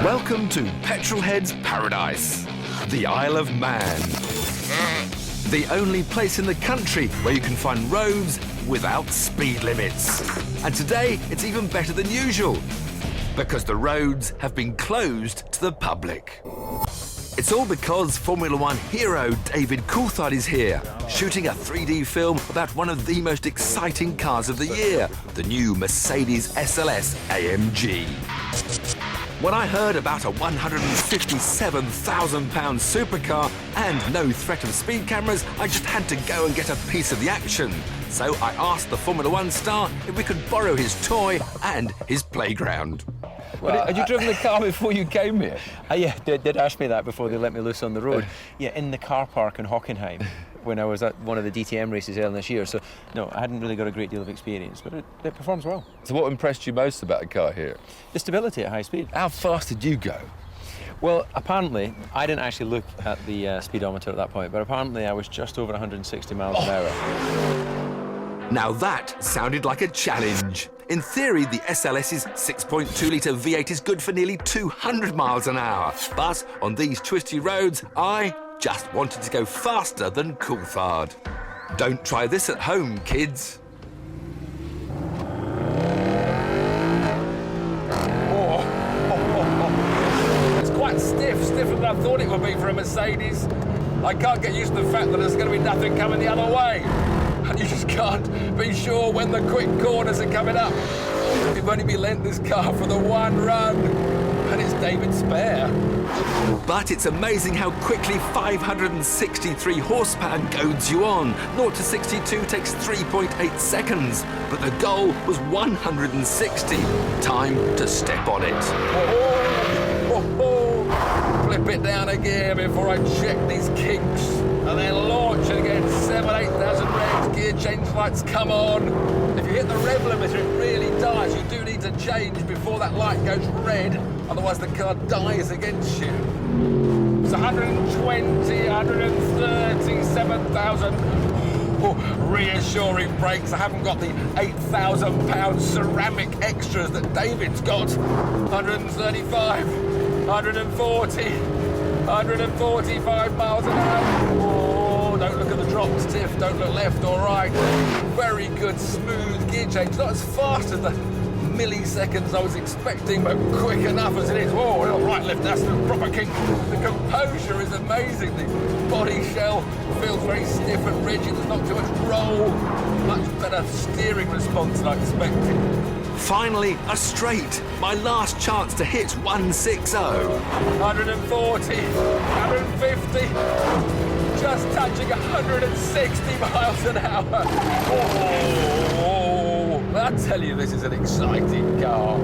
Welcome to Petrolhead's Paradise, the Isle of Man. The only place in the country where you can find roads without speed limits. And today, it's even better than usual, because the roads have been closed to the public. It's all because Formula One hero David Coulthard is here, shooting a 3D film about one of the most exciting cars of the year, the new Mercedes SLS AMG. When I heard about a £157,000 supercar and no threat of speed cameras, I just had to go and get a piece of the action. So I asked the Formula One star if we could borrow his toy and his playground. Well, had you driven the car before you came here? Yeah, they did ask me that before they let me loose on the road. Yeah, in the car park in Hockenheim, when I was at one of the DTM races earlier this year. So, no, I hadn't really got a great deal of experience, but it performs well. So what impressed you most about a car here? The stability at high speed. How fast did you go? Well, apparently, I didn't actually look at the speedometer at that point, but apparently I was just over 160 miles an hour. Now that sounded like a challenge. In theory, the SLS's 6.2-litre V8 is good for nearly 200 miles an hour. But on these twisty roads, I just wanted to go faster than Coulthard. Don't try this at home, kids. It's quite stiffer than I thought it would be for a Mercedes. I can't get used to the fact that there's going to be nothing coming the other way. And you just can't be sure when the quick corners are coming up. We've only been lent this car for the one run, and it's David's spare. But it's amazing how quickly 563 horsepower goads you on. 0 to 62 takes 3.8 seconds, but the goal was 160. Time to step on it. Flip it down a gear before I check these kinks, and then launch and again 7,000-8,000 revs, gear change lights come on. If you hit the rev limiter, it really dies. You do need to change before that light goes red, otherwise the car dies against you. It's 120, 130, 7,000. Reassuring brakes. I haven't got the £8,000 ceramic extras that David's got. 135. 140, 145 miles an hour. Oh, don't look at the drops, Tiff. Don't look left or right. Very good, smooth gear change. Not as fast as the milliseconds I was expecting, but quick enough as it is. Whoa, right, left, that's the proper kick. The composure is amazing. The body shell feels very stiff and rigid. There's not too much roll. Much better steering response than I expected. Finally, a straight. My last chance to hit 160. 140, 150, just touching 160 miles an hour. Oh, I tell you, this is an exciting car.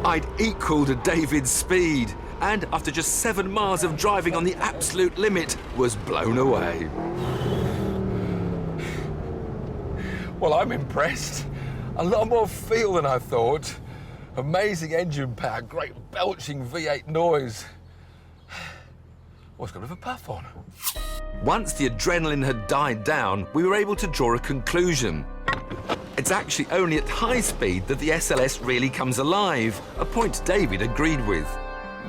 I'd equalled David's speed, and after just 7 miles of driving on the absolute limit, was blown away. Well, I'm impressed. A lot more feel than I thought. Amazing engine power, great belching V8 noise. Oh, it's got a bit of a puff on. Once the adrenaline had died down, we were able to draw a conclusion. It's actually only at high speed that the SLS really comes alive, a point David agreed with.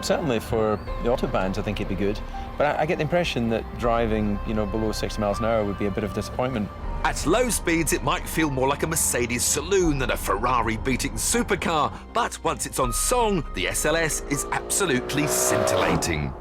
Certainly for the autobahns, I think it'd be good. But I get the impression that driving, below 60 miles an hour would be a bit of a disappointment. At low speeds, it might feel more like a Mercedes saloon than a Ferrari-beating supercar, but once it's on song, the SLS is absolutely scintillating.